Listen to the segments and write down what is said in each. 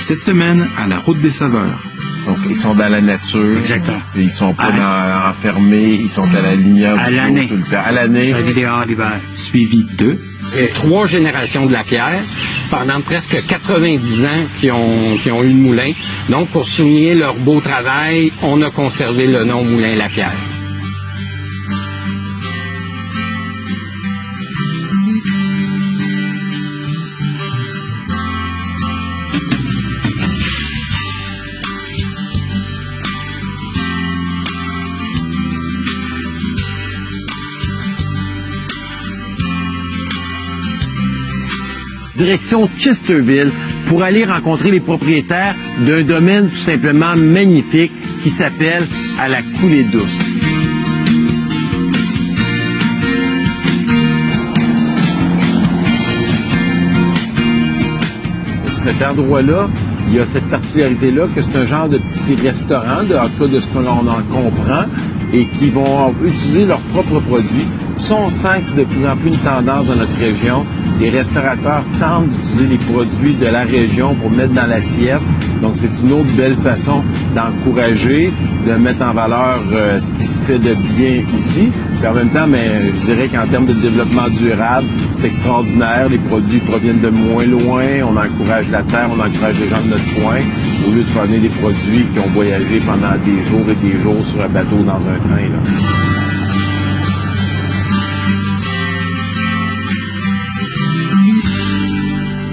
cette semaine à la Route des Saveurs. Donc, ils sont dans la nature. Exactement. Ils sont pas enfermés. Ils sont à la lumière à l'année. tout le temps. À l'année. Ça vit dehors l'hiver. Suivi de 3 générations de la pierre pendant presque 90 ans qui ont eu le moulin. Donc, pour souligner leur beau travail, on a conservé le nom Moulin La Pierre. Direction Chesterville pour aller rencontrer les propriétaires d'un domaine tout simplement magnifique qui s'appelle À la Coulée Douce. Cet endroit-là, il y a cette particularité-là que c'est un genre de petit restaurant, en tout cas de ce que l'on en comprend, et qui vont utiliser leurs propres produits. Ça, on sent que c'est de plus en plus une tendance dans notre région. Les restaurateurs tentent d'utiliser les produits de la région pour mettre dans l'assiette. Donc, c'est une autre belle façon d'encourager, de mettre en valeur ce qui se fait de bien ici. Puis en même temps, mais je dirais qu'en termes de développement durable, c'est extraordinaire. Les produits proviennent de moins loin. On encourage la terre, on encourage les gens de notre coin, au lieu de faire venir des produits qui ont voyagé pendant des jours et des jours sur un bateau dans un train, là.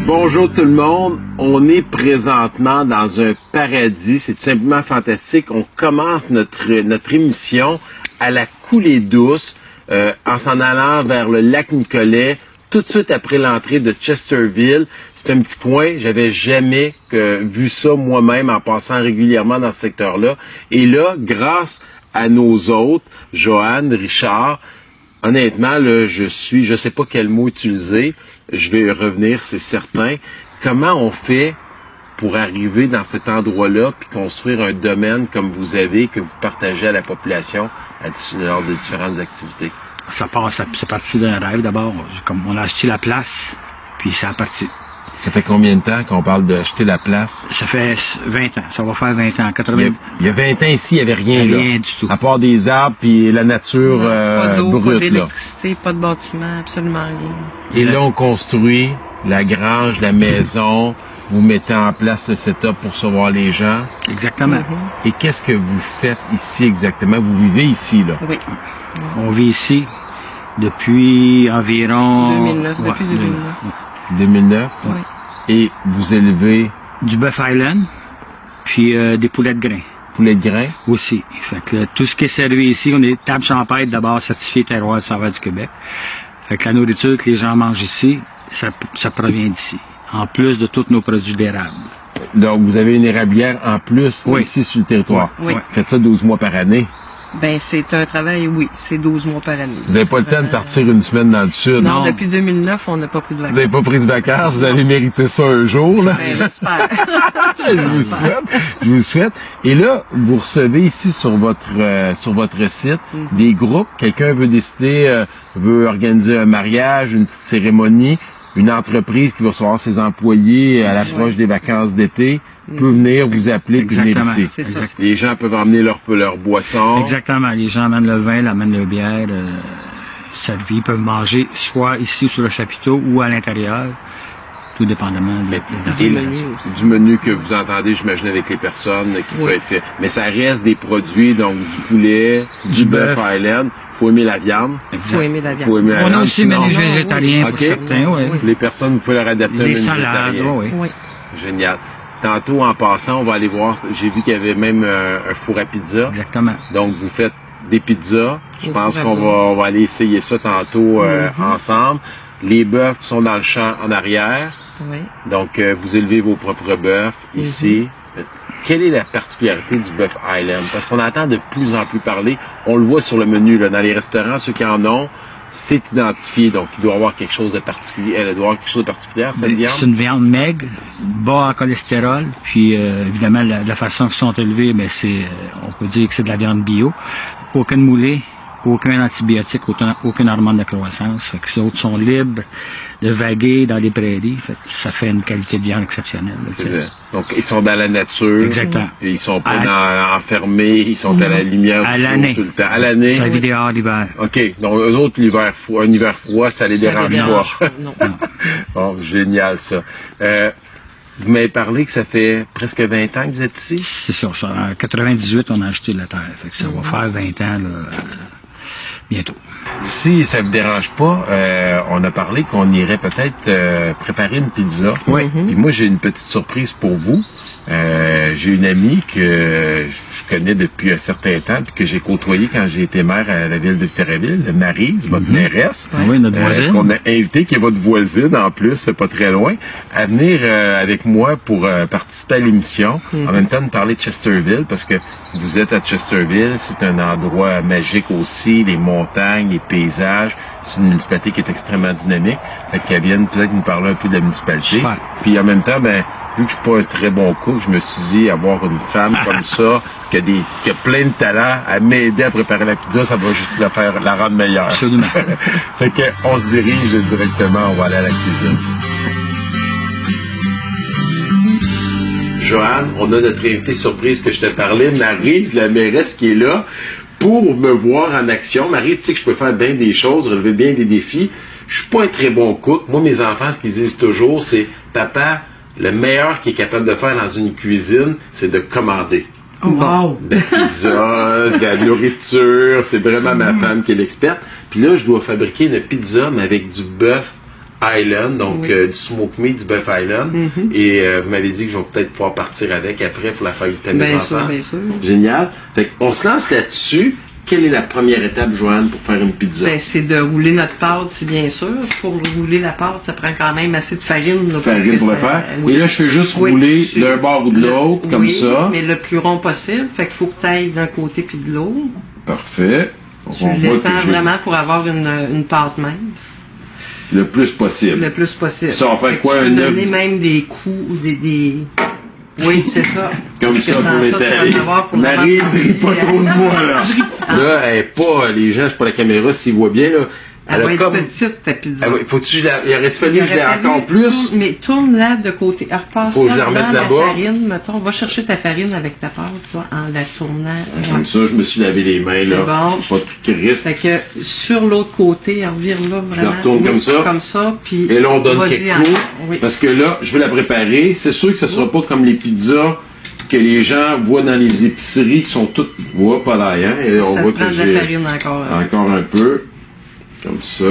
Bonjour tout le monde, on est présentement dans un paradis, c'est tout simplement fantastique. On commence notre émission à la Coulée Douce, en s'en allant vers le lac Nicolet, tout de suite après l'entrée de Chesterville. C'est un petit coin, j'avais jamais vu ça moi-même en passant régulièrement dans ce secteur-là. Et là, grâce à nos hôtes, Joanne, Richard, honnêtement, là, je sais pas quel mot utiliser. Je vais revenir, c'est certain. Comment on fait pour arriver dans cet endroit-là puis construire un domaine comme vous avez, que vous partagez à la population lors de différentes activités? C'est parti d'un rêve d'abord. Comme on a acheté la place, puis ça a parti. Ça fait combien de temps qu'on parle d'acheter la place? Ça fait 20 ans. Ça va faire 20 ans. 80... Il y a 20 ans ici, il n'y avait rien là. Rien du tout. À part des arbres puis la nature pas d'eau, brute, pas d'électricité, pas de bâtiment, absolument rien. Et là, on construit la grange, la maison. Vous mettez en place le setup pour recevoir les gens. Exactement. Et qu'est-ce que vous faites ici exactement? Vous vivez ici, là? Oui. On vit ici depuis environ... 2009, depuis 2009. 2009? Oui. Et vous élevez... Du bœuf Highland, puis des poulets de grain. Poulet de grain? Aussi. Fait que tout ce qui est servi ici, on est table champêtre d'abord certifié terroir de Saveur du Québec. Fait que la nourriture que les gens mangent ici, ça provient d'ici. En plus de tous nos produits d'érable. Donc, vous avez une érablière en plus ici sur le territoire. Oui. Vous faites ça 12 mois par année. Ben, c'est un travail, oui. C'est 12 mois par année. Vous n'avez pas le temps de partir une semaine dans le sud. Non, depuis 2009, on n'a pas pris de vacances. Vous n'avez pas pris de vacances, vous allez mériter ça un jour, là. Ben, j'espère. Je vous souhaite. Et là, vous recevez ici sur votre site des groupes. Quelqu'un veut décider, veut organiser un mariage, une petite cérémonie, une entreprise qui va recevoir ses employés à l'approche des vacances d'été. Peut venir vous appeler et venir ici. C'est ça. Les gens peuvent emmener leur boisson. Exactement. Les gens amènent le vin, amènent la bière, servi. Ils peuvent manger soit ici sur le chapiteau ou à l'intérieur, tout dépendamment du menu que vous entendez, j'imagine, avec les personnes qui peut être fait. Mais ça reste des produits, donc du poulet, du bœuf Highland. Faut aimer la viande. Faut aimer la viande. On a aussi menu végétarien pour certains. Oui. Les personnes, vous pouvez leur adapter un menu salades, végétarien. Oui. Génial. Tantôt, en passant, on va aller voir, j'ai vu qu'il y avait même un four à pizza. Exactement. Donc, vous faites des pizzas. Je pense qu'on va aller essayer ça tantôt ensemble. Les bœufs sont dans le champ en arrière. Oui. Donc, vous élevez vos propres bœufs ici. Quelle est la particularité du bœuf Highland? Parce qu'on entend de plus en plus parler. On le voit sur le menu, là, dans les restaurants, ceux qui en ont, c'est identifié. Donc, il doit y avoir quelque chose de particulier. Elle doit avoir quelque chose de particulier, cette viande? C'est une viande maigre, bas en cholestérol. Puis, évidemment, la façon qu'ils sont élevés, mais on peut dire que c'est de la viande bio. Aucun moulé, aucun antibiotique, aucune hormone de croissance. Fait que les autres sont libres de vaguer dans les prairies. Fait que ça fait une qualité de viande exceptionnelle. Là, C'est vrai. Donc, ils sont dans la nature. Exactement. Et ils sont pas enfermés. Ils sont à la lumière À du jour l'année. tout le temps. À l'année. Ça vit dehors l'hiver. OK. Donc, eux autres, un hiver froid, ça les dérange pas. Non. Bon, génial, ça. Vous m'avez parlé que ça fait presque 20 ans que vous êtes ici? C'est ça. En 98, on a acheté la terre. Fait que ça va faire 20 ans là, bientôt. Si ça vous dérange pas, on a parlé qu'on irait peut-être préparer une pizza. Oui. Puis moi, j'ai une petite surprise pour vous. J'ai une amie que je connais depuis un certain temps, puis que j'ai côtoyée quand j'ai été maire à la ville de Victoriaville, Maryse, votre mairesse. Oui, notre voisine. Qu'on a invité, qui est votre voisine en plus, c'est pas très loin, à venir avec moi pour participer à l'émission. En même temps, de parler de Chesterville, parce que vous êtes à Chesterville, c'est un endroit magique aussi, les montagnes, les paysages. C'est une municipalité qui est extrêmement dynamique. Fait qu'elle vienne peut-être nous parler un peu de la municipalité. Super. Puis en même temps, ben, vu que je suis pas un très bon cook, je me suis dit, avoir une femme comme ça, qui a plein de talent, à m'aider à préparer la pizza, ça va juste la rendre meilleure. Absolument. Fait que on se dirige directement, on va aller à la cuisine. Joanne, on a notre invité surprise que je te parlais, Maryse, la mairesse qui est là, pour me voir en action. Maryse, tu sais que je peux faire bien des choses, relever bien des défis. Je suis pas un très bon cook. Moi, mes enfants, ce qu'ils disent toujours, c'est « Papa, le meilleur qu'il est capable de faire dans une cuisine, c'est de commander. » Wow! De la pizza, de la nourriture, c'est vraiment ma femme qui est l'experte. Puis là, je dois fabriquer une pizza, mais avec du bœuf Island, donc du smoke meat, du bœuf Island. Et vous m'avez dit que je vais peut-être pouvoir partir avec après pour la faire goûter à mes Bien enfants. sûr, bien sûr. Génial. Fait qu'on se lance là-dessus. Quelle est la première étape, Joanne, pour faire une pizza? Ben, c'est de rouler notre pâte, c'est bien sûr. Pour rouler la pâte, ça prend quand même assez de farine. Là, Farine que pour le ça- faire. oui. Et là, je fais juste Oui, rouler tu- d'un bord ou de l'autre, comme oui, ça. mais le plus rond possible. Fait qu'il faut que tu ailles d'un côté puis de l'autre. Parfait. Tu On voit que l'étends j'ai vraiment pour avoir une pâte mince. le plus possible. Le plus possible. Ça, on fait Fait que quoi, tu un peux œuf? donner même des coups ou des... Oui, c'est ça. Comme Parce que ça, sans pour les tu vas tailler. en avoir pour Marie, vraiment ris pas trop de moi, là. Ah. Là, elle est pas, les gens, je sais pas la caméra, s'ils voient bien, là. Elle va a être comme. petite, ta pizza. Ah oui, faut-tu, il aurait fallu Il que je l'ai aurait fallu encore plus? Mais tourne-la de côté. Repasse Faut que je la remette dans là-bas. la farine, mettons. Va chercher ta farine avec ta pâte, toi, en la tournant. Comme ça, je me suis lavé les mains, C'est là. bon. C'est pas tout crisp. Fait que sur l'autre côté, elle revient là, vraiment. retourne comme ça. Comme ça, puis. Et là, on donne vas-y quelques encore. coups. Oui. Parce que là, je vais la préparer. C'est sûr que ça sera pas comme les pizzas que les gens voient dans les épiceries qui sont toutes. Ouais, pas là, hein. Et on Ça voit prend que de la j'ai farine encore. encore un peu. Comme ça.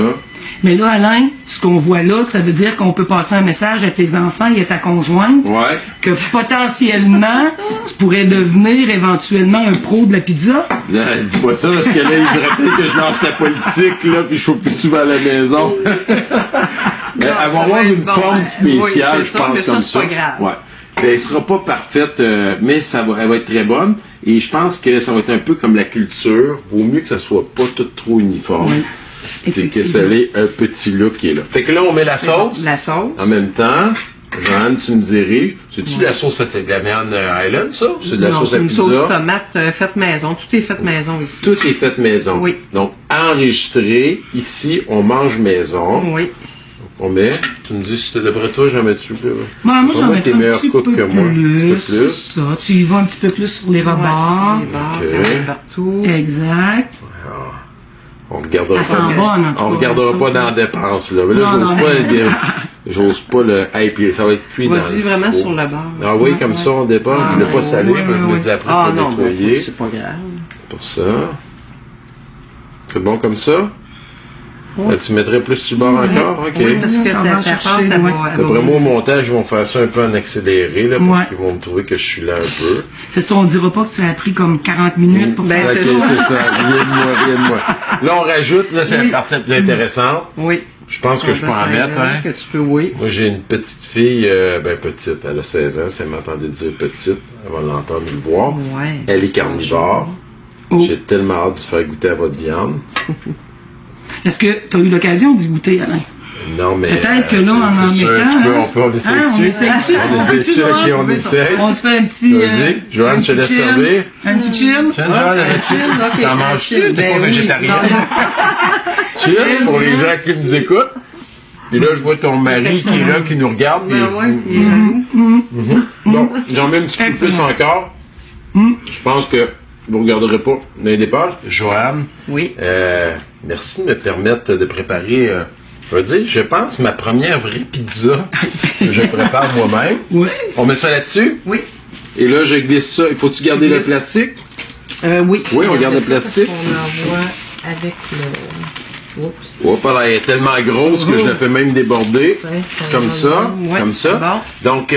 Mais là, Alain, ce qu'on voit là, ça veut dire qu'on peut passer un message à tes enfants et à ta conjointe Ouais. que potentiellement, tu pourrais devenir éventuellement un pro de la pizza. Là, dis pas ça, parce que là, il faudrait peut-être que je lance la politique, là, puis je suis plus souvent à la maison. Mais elle va ça avoir va être une bon, forme hein. spéciale, Oui, je c'est ça, pense, mais ça, comme c'est ça. pas grave. Ouais. Ben, elle sera pas parfaite, mais elle va être très bonne. Et je pense que ça va être un peu comme la culture. Vaut mieux que ça soit pas tout trop uniforme. Oui, C'est que effectivement. ça ait un petit look qui est là. Fait que là, on met la C'est bon. sauce. La sauce. En même temps, Jeanne, tu me diriges. C'est-tu de la sauce faite avec de la viande Island, ça? Ou c'est de la Non, sauce c'est à une pizza? sauce tomate faite maison. Tout est fait maison ici. Tout est fait maison. Oui. Donc, enregistré, ici, on mange maison. Oui. On met, tu me dis si t'es d'après toi, j'en mets-tu plus? Moi, j'en Moi, mettrais t'es un meilleur petit cook peu que moi. Un petit peu c'est plus. ça. Tu y vas un petit peu plus sur les rebords. Ouais, les bords, Ok. il y en a partout. Exact. On regardera Elle sent pas. bonne, en tout On cas, regardera ça, pas ça. dans la dépense, là. Mais là, Non, j'ose non. pas j'ose pas le. Hey, puis ça va être cuit dans Vas-y le vraiment four. sur le bord. Ah oui, Ouais, comme ouais. ça, on départ. Ah, Je voulais pas ouais, saler, ouais, mais je me ouais. dis après Ah pour non, nettoyer. c'est pas grave. Pour ça. C'est bon comme ça? Tu mettrais plus sur le bord encore? OK. Oui, parce que On va ta chercher, pâte, elle ouais. va- D'après moi, au montage, ils vont faire ça un peu en accéléré, là, parce Ouais. qu'ils vont me trouver que je suis là un peu. C'est ça, on dira pas que ça a pris comme 40 minutes pour Ben, faire Ok, c'est ça. c'est ça. Rien de moi, rien de moi. Là, on rajoute, là, c'est Oui. la partie la plus intéressante. Oui. Je pense que je peux en mettre, hein. Que tu peux, oui. Moi, j'ai une petite fille, ben petite, elle a 16 ans, si elle m'entendait dire petite, elle va l'entendre et le voir. Ouais. Elle est carnivore. Oh. J'ai tellement hâte de faire goûter à votre viande. Est-ce que tu as eu l'occasion d'y goûter, Alain? Non, mais... Peut-être que là, en c'est sûr, mettant... on essaie on dessus. essaie dessus. On essaie dessus, ok, on essaie. On se fait un petit... Vas-y, Joanne, je te laisse servir. Un petit chill. Tiens, Joanne, ok, t'en un manges-tu? chill, T'es pas ben oui. végétarien. Chill, pour les gens qui nous écoutent. Puis là, je vois ton mari qui est là, qui nous regarde. Ben puis- ouais, il est jaloux. Bon, j'en mets un petit peu plus encore. Je pense que vous ne regarderez pas dans les départs. Joanne, Oui. merci de me permettre de préparer, je veux dire, je pense, ma première vraie pizza que je prépare moi-même. Ouais. On met ça là-dessus. Oui. Et là, je glisse ça. Il faut-tu garder le glisses. plastique? Oui. Oui, on garde le ça, plastique. On envoie avec le... Oups. Oh, pas là, elle est tellement grosse que je la fais même déborder. Ça, Comme ça, ouais, comme ça. bon. Donc,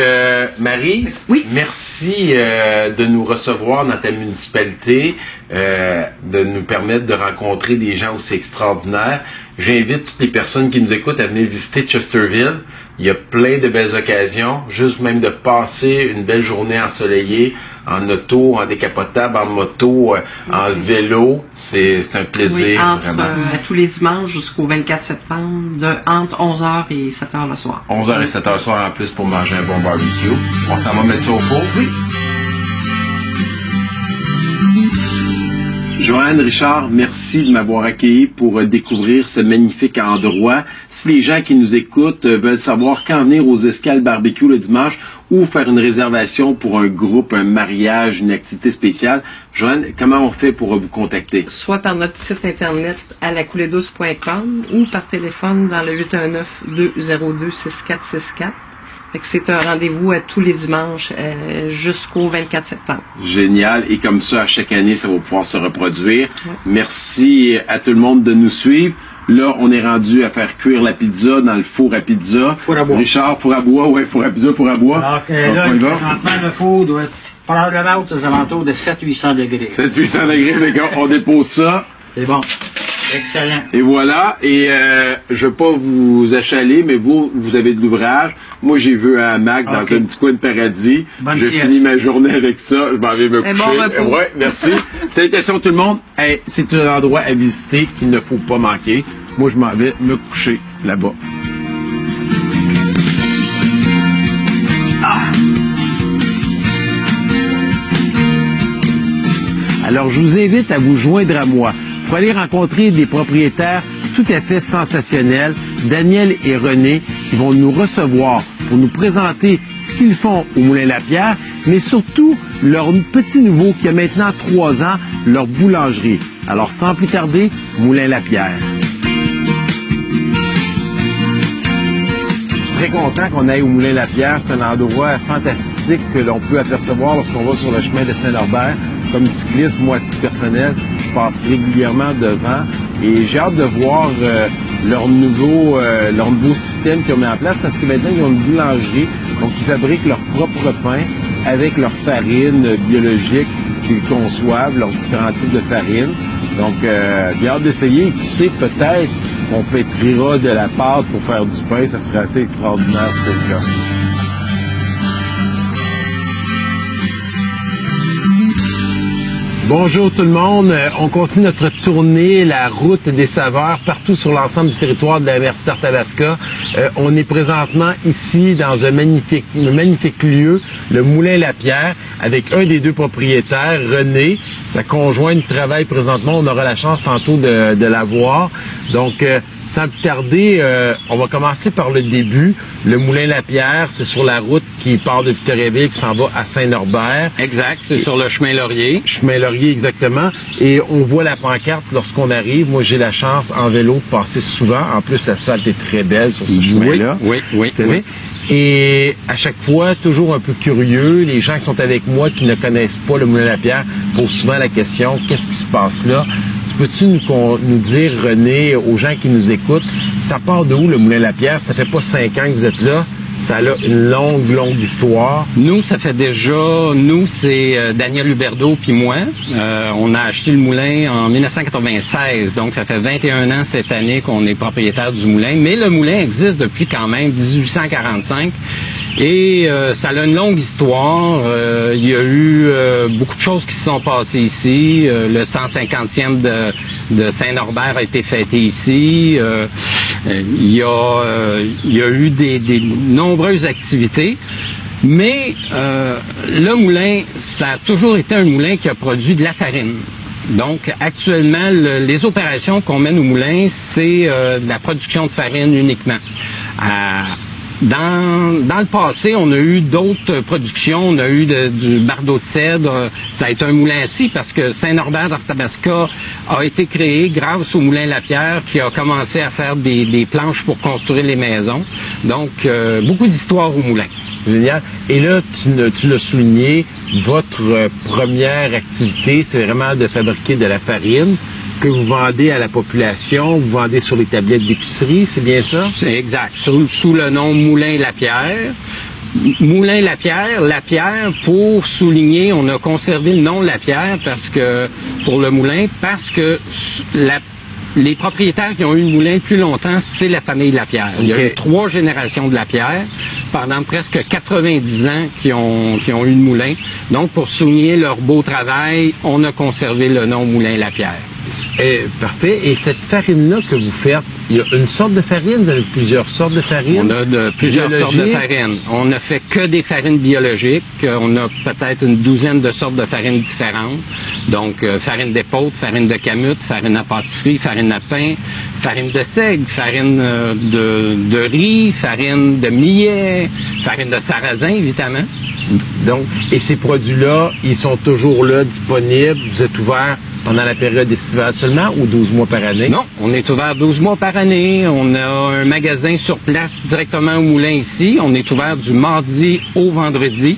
Maryse, Oui. merci de nous recevoir dans ta municipalité, de nous permettre de rencontrer des gens aussi extraordinaires. J'invite toutes les personnes qui nous écoutent à venir visiter Chesterville. Il y a plein de belles occasions, juste même de passer une belle journée ensoleillée, en auto, en décapotable, en moto, en vélo. C'est un plaisir, Oui, entre, vraiment. à tous les dimanches jusqu'au 24 septembre, entre 11h et 7h le soir. 11h et 7h le soir en plus pour manger un bon barbecue. On s'en va mettre ça au four? Oui. Joanne, Richard, merci de m'avoir accueilli pour découvrir ce magnifique endroit. Si les gens qui nous écoutent veulent savoir quand venir aux Escales Barbecue le dimanche ou faire une réservation pour un groupe, un mariage, une activité spéciale, Joanne, comment on fait pour vous contacter? Soit par notre site internet à lacouleedouce.com ou par téléphone dans le 819-202-6464. Fait que c'est un rendez-vous à tous les dimanches jusqu'au 24 septembre. Génial. Et comme ça, à chaque année, ça va pouvoir se reproduire. Ouais. Merci à tout le monde de nous suivre. Là, on est rendu à faire cuire la pizza dans le four à pizza. Four à bois. Richard, four à bois, ouais, four à pizza, four à bois. Alors que Donc, là, on y va. présentement, le four doit être probablement aux alentours de 700-800 degrés. 700-800 degrés, d'accord, on dépose ça. C'est bon. Excellent. Et voilà. Et je veux pas vous achaler, mais vous avez de l'ouvrage. Moi, j'ai vu un hamac dans Ok. un petit coin de paradis. Bonne J'ai sieste. fini ma journée avec ça. Je m'en vais me Un coucher. bon repos. Ouais, merci. Salutations tout le monde. Hey, c'est un endroit à visiter qu'il ne faut pas manquer. Moi, je m'en vais me coucher là-bas. Alors, je vous invite à vous joindre à moi pour aller rencontrer des propriétaires tout à fait sensationnels, Daniel et René, qui vont nous recevoir pour nous présenter ce qu'ils font au Moulin Lapierre, mais surtout leur petit nouveau qui a maintenant 3 ans, leur boulangerie. Alors, sans plus tarder, Moulin Lapierre. Très content qu'on aille au Moulin Lapierre. C'est un endroit fantastique que l'on peut apercevoir lorsqu'on va sur le chemin de Saint-Norbert. Comme cycliste, moi, à titre personnel, je passe régulièrement devant et j'ai hâte de voir leur nouveau système qu'ils ont mis en place parce que maintenant, ils ont une boulangerie, donc ils fabriquent leur propre pain avec leur farine biologique qu'ils conçoivent, leurs différents types de farine. Donc, j'ai hâte d'essayer. Qui sait, peut-être qu'on pétrira de la pâte pour faire du pain. Ça serait assez extraordinaire si c'est le cas. Bonjour tout le monde. On continue notre tournée, la route des saveurs, partout sur l'ensemble du territoire de la MRC d'Arthabasca. On est présentement ici dans un magnifique lieu, le Moulin Lapierre, avec un des deux propriétaires, René. Sa conjointe travaille présentement. On aura la chance tantôt de la voir. Donc, sans plus tarder, on va commencer par le début. Le Moulin Lapierre, c'est sur la route qui part de Victoriaville, qui s'en va à Saint-Norbert. Exact, c'est sur le chemin Laurier. Chemin Laurier, exactement. Et on voit la pancarte lorsqu'on arrive. Moi, j'ai la chance en vélo de passer souvent. En plus, l'asphalte est très belle sur ce chemin-là. Oui. Vous savez? Et à chaque fois, toujours un peu curieux, les gens qui sont avec moi, qui ne connaissent pas le Moulin Lapierre, posent souvent la question, qu'est-ce qui se passe là? Peux-tu nous dire, René, aux gens qui nous écoutent, ça part de où le Moulin Lapierre? Ça fait pas 5 ans que vous êtes là. Ça a une longue histoire. Nous, ça fait déjà... Nous, c'est Daniel Huberdeau puis moi. On a acheté le moulin en 1996. Donc, ça fait 21 ans cette année qu'on est propriétaire du moulin. Mais le moulin existe depuis quand même 1845. Et ça a une longue histoire. Il y a eu beaucoup de choses qui se sont passées ici. Le 150e de Saint-Norbert a été fêté ici. Il y a eu des nombreuses activités, mais le moulin, ça a toujours été un moulin qui a produit de la farine. Donc, actuellement, les opérations qu'on mène au moulin, c'est de la production de farine uniquement. Dans le passé, on a eu d'autres productions. On a eu du bardeau de cèdre. Ça a été un moulin assis parce que Saint-Norbert d'Arthabasca a été créé grâce au moulin Lapierre qui a commencé à faire des planches pour construire les maisons. Donc, beaucoup d'histoires au moulin. Génial. Et là, tu l'as souligné, votre première activité, c'est vraiment de fabriquer de la farine que vous vendez à la population, vous vendez sur les tablettes d'épicerie, c'est bien ça? C'est exact. Sous le nom Moulin Lapierre. Moulin Lapierre, Lapierre, pour souligner, on a conservé le nom Lapierre pour le moulin, parce que les propriétaires qui ont eu le moulin le plus longtemps, c'est la famille Lapierre. Il y a eu 3 générations de Lapierre pendant presque 90 ans qui ont eu le moulin. Donc, pour souligner leur beau travail, on a conservé le nom Moulin Lapierre. Parfait. Et cette farine-là que vous faites, il y a une sorte de farine, vous avez plusieurs sortes de farine? On a plusieurs sortes de farines. On ne fait que des farines biologiques. On a peut-être une douzaine de sortes de farines différentes. Donc, farine d'épeautre, farine de camute, farine à pâtisserie, farine à pain, farine de seigle, farine de riz, farine de millet, farine de sarrasin, évidemment. Donc, et ces produits-là, ils sont toujours là, disponibles. Vous êtes ouvert pendant la période estivale seulement ou 12 mois par année? Non, on est ouvert 12 mois par année. On a un magasin sur place directement au moulin ici. On est ouvert du mardi au vendredi,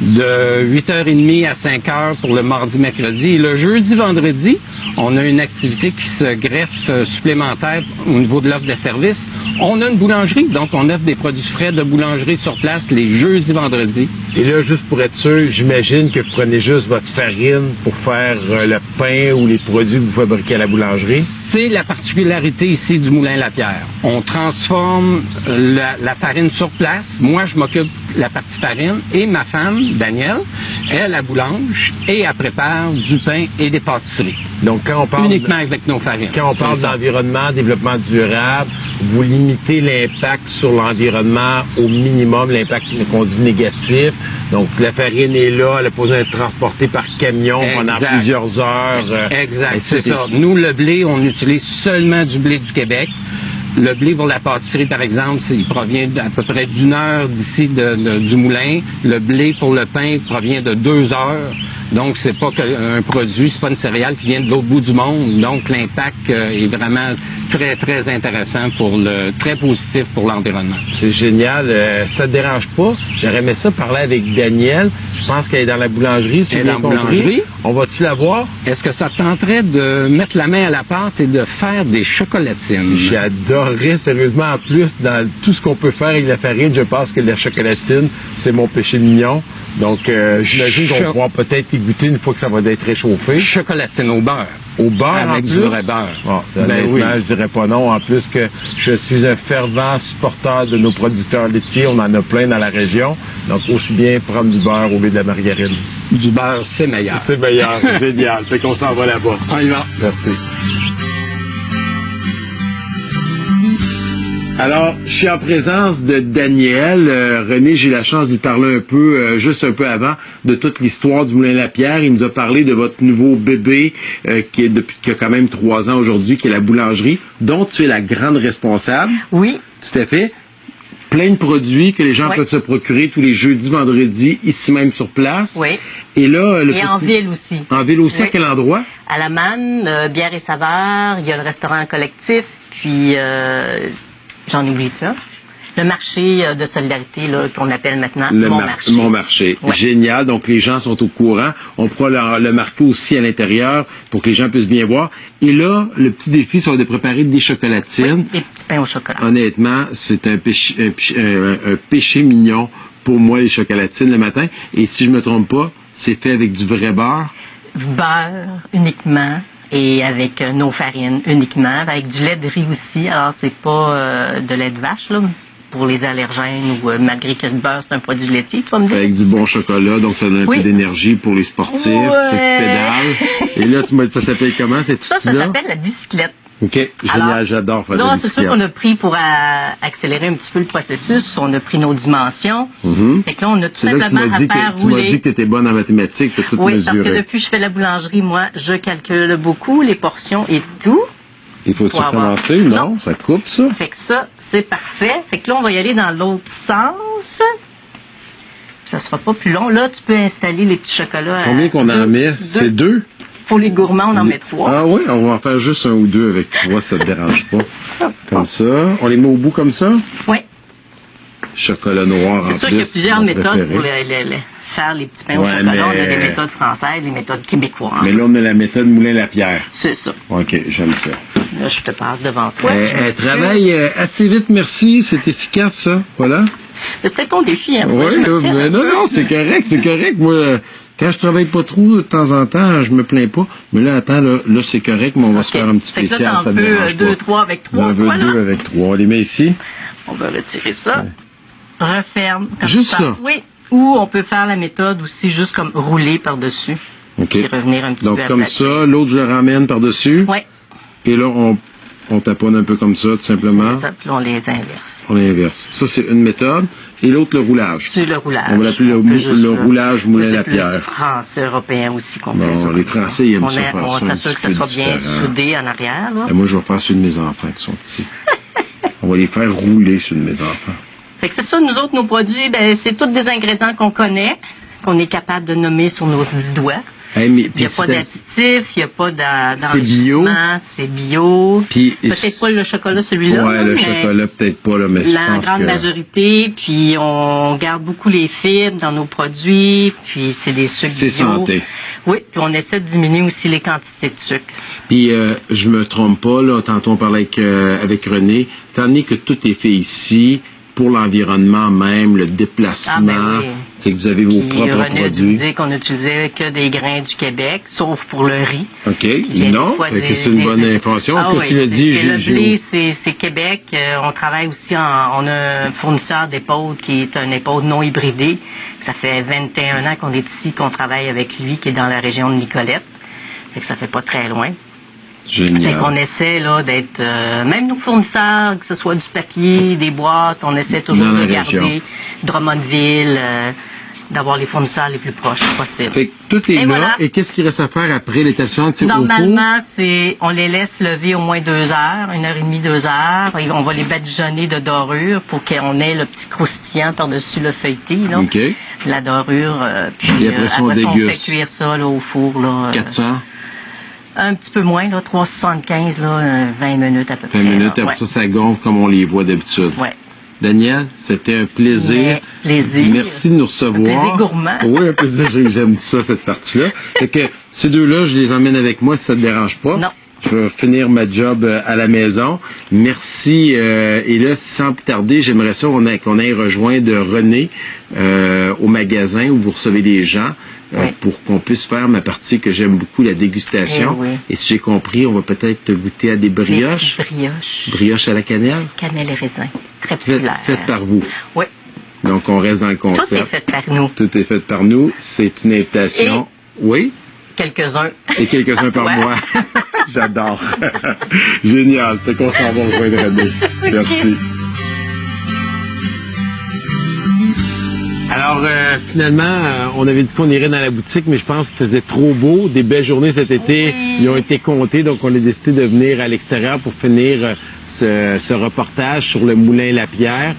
de 8h30 à 5h pour le mardi-mercredi. Et le jeudi-vendredi, on a une activité qui se greffe supplémentaire au niveau de l'offre de service. On a une boulangerie, donc on offre des produits frais de boulangerie sur place les jeudis-vendredis. Et là, juste pour être sûr, j'imagine que vous prenez juste votre farine pour faire le pain ou les produits que vous fabriquez à la boulangerie? C'est la particularité ici du Moulin Lapierre. On transforme la farine sur place. Moi, je m'occupe de la partie farine et ma femme, Danielle, elle, la boulange et elle prépare du pain et des pâtisseries. Donc, quand on parle uniquement avec nos farines. Quand on parle d'environnement, développement durable, vous limitez l'impact sur l'environnement au minimum, l'impact qu'on dit négatif. Donc, la farine est là, elle a pas besoin d'être transportée par camion pendant plusieurs heures. Exact, c'est ça. Nous, le blé, on utilise seulement du blé du Québec. Le blé pour la pâtisserie, par exemple, il provient d'à peu près d'1 heure d'ici du moulin. Le blé pour le pain provient de 2 heures. Donc, c'est pas un produit, c'est pas une céréale qui vient de l'autre bout du monde. Donc, l'impact est vraiment très, très intéressant très positif pour l'environnement. C'est génial. Ça te dérange pas? J'aurais aimé ça parler avec Danielle. Je pense qu'elle est dans la boulangerie. Elle est dans la boulangerie. On va-tu la voir? Est-ce que ça te tenterait de mettre la main à la pâte et de faire des chocolatines? J'adorerais, sérieusement. En plus, dans tout ce qu'on peut faire avec la farine, je pense que la chocolatine, c'est mon péché mignon. Donc, j'imagine qu'on pourra peut-être y goûter une fois que ça va être réchauffé. Chocolatine au beurre. Au beurre, avec du vrai beurre. Bon, honnêtement, je dirais pas non. En plus que je suis un fervent supporter de nos producteurs laitiers. On en a plein dans la région. Donc, aussi bien prendre du beurre au lieu de la margarine. Du beurre, c'est meilleur. C'est meilleur. Génial. Fait qu'on s'en va là-bas. On y va. Merci. Alors, je suis en présence de Daniel. René, j'ai eu la chance de lui parler un peu, juste un peu avant, de toute l'histoire du Moulin Lapierre. Il nous a parlé de votre nouveau bébé qui a quand même 3 ans aujourd'hui, qui est la boulangerie, dont tu es la grande responsable. Oui. Tout à fait. Plein de produits que les gens peuvent se procurer tous les jeudis, vendredis, ici même sur place. Oui. Et là, en ville aussi. En ville aussi, à quel endroit? À la Manne, bière et saveurs, il y a le restaurant collectif, puis j'en oublie plein. Le marché de solidarité qu'on appelle maintenant Mon Marché. Mon Marché. Ouais. Génial. Donc, les gens sont au courant. On pourra le marquer aussi à l'intérieur pour que les gens puissent bien voir. Et là, le petit défi, ça va de préparer des chocolatines. Oui, des petits pains au chocolat. Honnêtement, c'est un péché mignon pour moi, les chocolatines le matin. Et si je me trompe pas, c'est fait avec du vrai beurre. Beurre uniquement. Et avec nos farines uniquement, avec du lait de riz aussi. Alors, c'est pas de lait de vache, là, pour les allergènes ou malgré que le beurre, c'est un produit laitier, tu vas me dire. Avec du bon chocolat, donc ça donne un peu d'énergie pour les sportifs, ceux qui pédalent. Et là, tu m'as dit, ça s'appelle comment, cette outil-là? Ça s'appelle la bicyclette. OK, génial, Alors, j'adore faire de là, la c'est sûr bicyclette. qu'on a pris pour accélérer un petit peu le processus, on a pris nos dimensions. Fait que là, on a tout C'est là que simplement à faire tu m'as dit rouler. que tu étais bonne en mathématiques, tu as tout Oui, mesuré. parce que depuis que je fais la boulangerie, moi, je calcule beaucoup les portions et tout. Il faut-tu Pour avoir- recommencer? Non, ça coupe, ça. Fait que ça, c'est parfait. Fait que là, on va y aller dans l'autre sens. Ça sera pas plus long. Là, tu peux installer les petits chocolats. Combien qu'on en met? C'est 2? Pour les gourmands, on en met 3. Ah oui, on va en faire juste 1 ou 2 avec 3, ça te dérange pas. Comme ça. On les met au bout comme ça? Oui. Chocolat noir en C'est plus. sûr qu'il y a plusieurs mon méthodes pour préféré. faire les petits pains au Ouais, chocolat. mais- On a des méthodes françaises, des méthodes québécoises. Mais là, on a la méthode Moulin-Lapierre. C'est ça. OK, j'aime ça. Là, je te passe devant toi. Elle travaille assez vite, merci. C'est efficace, ça. Voilà. C'était ton défi, hein? Oui, Moi, je me tiens mais un non, peu. non, c'est correct, c'est correct. Moi, quand je travaille pas trop, de temps en temps, je me plains pas. Mais là, attends, là c'est correct, mais on va se faire un petit Fait que là, spécial, t'en ça veux dérange pas. 2, 3 avec 3. J'en veux 2 avec 3. On les met ici. On va retirer ça. Referme. Comme Juste ça? Oui. Ou on peut faire la méthode aussi juste comme rouler par-dessus. OK. Puis revenir un petit Donc, peu comme aplatir. ça, l'autre, je le ramène par-dessus. Oui. Et là, on taponne un peu comme ça, tout simplement. C'est ça. Puis là, on les inverse. On inverse. Ça, c'est une méthode. Et l'autre, le roulage. C'est le roulage. On va l'appeler le peut juste roulage C'est Moulin-Lapierre. plus français, européen aussi qu'on Bon, fait ça. les comme ça. Français, ils aiment on ça faire on ça un s'assure petit que ça peu soit bien différent. soudé en arrière. Là. Et moi, je vais faire celui de mes enfants qui sont ici. On va les faire rouler, ceux de mes enfants. Fait que c'est ça, nous autres, nos produits, ben, c'est tous des ingrédients qu'on connaît, qu'on est capable de nommer sur nos 10 doigts. Hey, mais, Il n'y a pas d'additifs, il n'y a pas C'est bio. d'enrichissement, c'est bio. Puis, Peut-être pas le chocolat, celui-là. Ouais, là, le mais chocolat, peut-être pas, là, mais je la pense grande que... majorité, puis on garde beaucoup les fibres dans nos produits, puis c'est des sucres bio. C'est santé. Oui, puis on essaie de diminuer aussi les quantités de sucre. Puis, je me trompe pas, là, tantôt on parlait avec René, étant donné que tout est fait ici, pour l'environnement même, le déplacement, Ah, ben oui. c'est que vous avez vos Puis propres René a dû me produits. dire qu'on n'utilisait que des grains du Québec, sauf pour le riz. OK, Il y a non, des fois fait que des- c'est une des- bonne information. Ah Qu'est-ce oui, qu'il a dit? c'est le J'ai- blé, c'est Québec. On travaille aussi on a un fournisseur d'épaule qui est un épaule non hybridé. Ça fait 21 ans qu'on est ici, qu'on travaille avec lui, qui est dans la région de Nicolette. Fait que ça fait pas très loin. Fait Génial. qu'on essaie là d'être, même nos fournisseurs, que ce soit du papier, des boîtes, on essaie toujours Dans de la région. garder Drummondville, d'avoir les fournisseurs les plus proches possibles. Fait que tout est Et là. voilà. Et qu'est-ce qu'il reste à faire après l'étalement? C'est au four? Normalement, on les laisse lever au moins 2 heures, 1h30, 2 heures. Et on va les badigeonner de dorure pour qu'on ait le petit croustillant par-dessus le feuilleté, là. OK. La dorure. Puis Et après ça, on on déguste. fait cuire ça là, au four. Là, 400, un petit peu moins, là, 375, là, 20 minutes à peu 20 près. minutes. là. Après ça, ça gonfle comme on les voit d'habitude. Ouais. Daniel, c'était un plaisir. Ouais, plaisir. Merci de nous recevoir. Un plaisir gourmand. Oui, un plaisir. J'aime ça, cette partie-là. Fait que ces deux-là, je les emmène avec moi si ça te dérange pas. Non. Je vais finir ma job à la maison. Merci. Et là, sans plus tarder, j'aimerais ça qu'on aille rejoindre René au magasin où vous recevez les gens. Oui. Pour qu'on puisse faire ma partie que j'aime beaucoup, la dégustation. Eh oui. Et si j'ai compris, on va peut-être goûter à des Les brioches. petites brioches. Brioches à la cannelle. Cannelle et raisin. Très Faites, populaire. faites par vous. Oui. Donc, on reste dans le Tout est concept. fait par nous. Tout est fait par nous. C'est une invitation. Oui. Quelques-uns. Et quelques-uns par toi. moi. J'adore. Génial. Fait qu'on s'en va rejoindre René. Merci. Alors, finalement, on avait dit qu'on irait dans la boutique, mais je pense qu'il faisait trop beau. Des belles journées cet été, Oui. ils ont été comptées, donc on a décidé de venir à l'extérieur pour finir ce reportage sur le Moulin-Lapierre.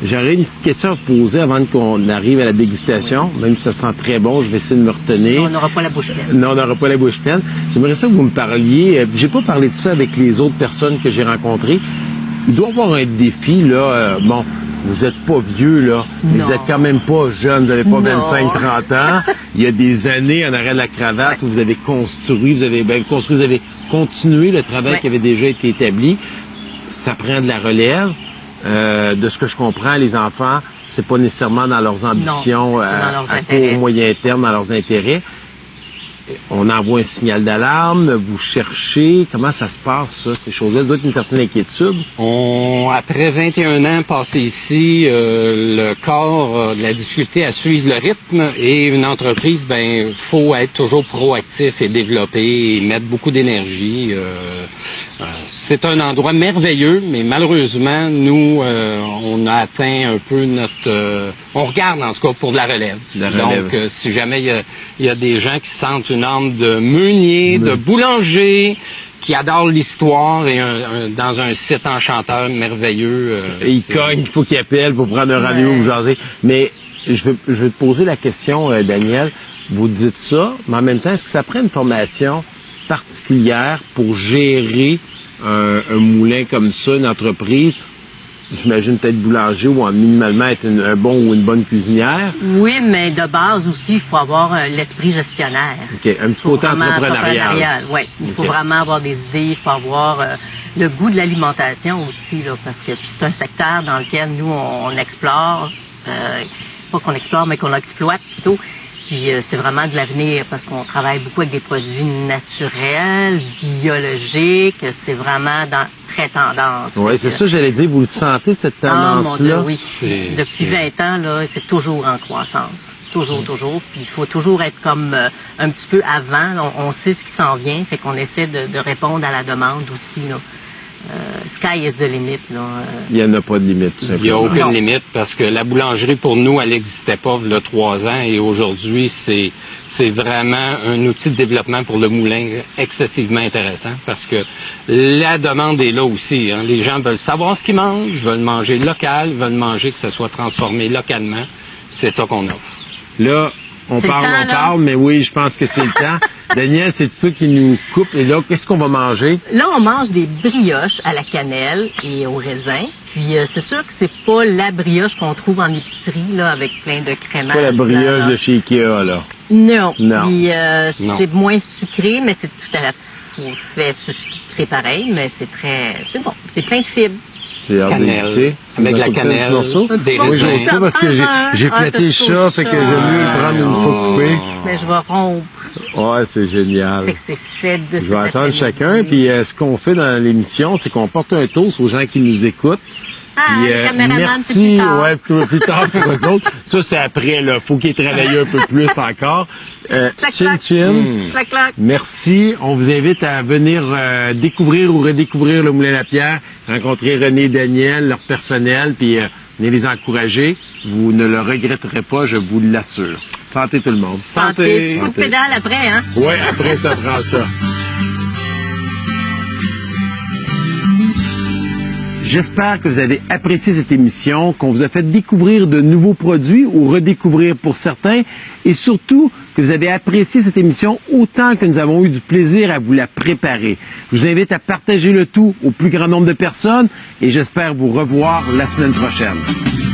J'aurais une petite question à te poser avant qu'on arrive à la dégustation, même si ça sent très bon, je vais essayer de me retenir. On n'aura pas la bouche pleine. Non, on n'aura pas la bouche pleine. J'aimerais ça que vous me parliez. J'ai pas parlé de ça avec les autres personnes que j'ai rencontrées. Il doit y avoir un défi, là. Bon, vous êtes pas vieux, là. Mais vous Non. êtes quand même pas jeune. Vous avez pas Non. 25-30 ans. Il y a des années en arrière de la cravate où vous avez construit, vous avez continué le travail Ouais. qui avait déjà été établi. Ça prend de la relève. De ce que je comprends, les enfants, c'est pas nécessairement dans leurs ambitions c'est pas dans leurs à intérêts. court, moyen terme, dans leurs intérêts. On envoie un signal d'alarme, vous cherchez. Comment ça se passe, ça, ces choses-là? Ça doit être une certaine inquiétude. Après 21 ans passés ici, le corps a de la difficulté à suivre le rythme et une entreprise, faut être toujours proactif et développer et mettre beaucoup d'énergie. C'est un endroit merveilleux, mais malheureusement, nous, on a atteint un peu notre... on regarde, en tout cas, pour de la relève. Donc, si jamais il y a des gens qui sentent une âme de meunier, de boulanger, qui adorent l'histoire et dans un site enchanteur merveilleux. Et il cogne, il faut qu'il appelle pour prendre un rendez-vous ou jaser. Mais je veux te poser la question, Daniel. Vous dites ça, mais en même temps, est-ce que ça prend une formation particulière pour gérer un moulin comme ça, une entreprise? J'imagine peut-être boulanger ou minimalement être un bon ou une bonne cuisinière. Oui, mais de base aussi, il faut avoir l'esprit gestionnaire. OK, un petit côté entrepreneurial. Oui, il faut vraiment avoir des idées, il faut avoir le goût de l'alimentation aussi, là, parce que c'est un secteur dans lequel nous, on explore, pas qu'on explore, mais qu'on exploite plutôt. Puis c'est vraiment de l'avenir parce qu'on travaille beaucoup avec des produits naturels, biologiques. C'est vraiment très tendance. Oui, c'est ça, j'allais dire. Vous le sentez, cette tendance-là? Oui. Depuis 20 ans, là, c'est toujours en croissance. Toujours. Puis il faut toujours être comme un petit peu avant. On sait ce qui s'en vient, fait qu'on essaie de répondre à la demande aussi, là. Sky is the limit, là. Il n'y en a pas de limite, tout simplement. Il n'y a aucune limite parce que la boulangerie, pour nous, elle n'existait pas il y a 3 ans et aujourd'hui, c'est vraiment un outil de développement pour le moulin excessivement intéressant parce que la demande est là aussi. Hein. Les gens veulent savoir ce qu'ils mangent, veulent manger local, veulent manger que ça soit transformé localement. C'est ça qu'on offre. Là, on parle, mais oui, je pense que c'est le temps. Daniel, c'est toi qui nous coupe. Et là, qu'est-ce qu'on va manger? Là, on mange des brioches à la cannelle et au raisin. Puis, c'est sûr que c'est pas la brioche qu'on trouve en épicerie, là, avec plein de crémage. C'est pas la brioche de chez Ikea, là. Non. Puis, c'est moins sucré, mais c'est tout à la fait sucré pareil, mais c'est bon. C'est plein de fibres. J'ai hâte d'écouter. Avec de la cannelle, des raisins. Oui, j'ose pas parce que j'ai flatté le chat, fait que j'aime mieux le prendre une fois coupé. Mais je vais rompre. Ouais, c'est génial. Fait que c'est fait de Je vais attendre chacun, puis ce qu'on fait dans l'émission, c'est qu'on porte un toast aux gens qui nous écoutent. Puis, merci, plus tard pour eux autres. Ça, c'est après, là. Faut qu'ils travaillent un peu plus encore. Chin Chin. Clac, clac. Merci. On vous invite à venir découvrir ou redécouvrir le Moulin Lapierre, rencontrer René et Daniel, leur personnel, puis venez les encourager. Vous ne le regretterez pas, je vous l'assure. Santé tout le monde. Santé. Petit coup de pédale après, hein? Oui, après, ça prend ça. J'espère que vous avez apprécié cette émission, qu'on vous a fait découvrir de nouveaux produits ou redécouvrir pour certains, et surtout que vous avez apprécié cette émission autant que nous avons eu du plaisir à vous la préparer. Je vous invite à partager le tout au plus grand nombre de personnes et j'espère vous revoir la semaine prochaine.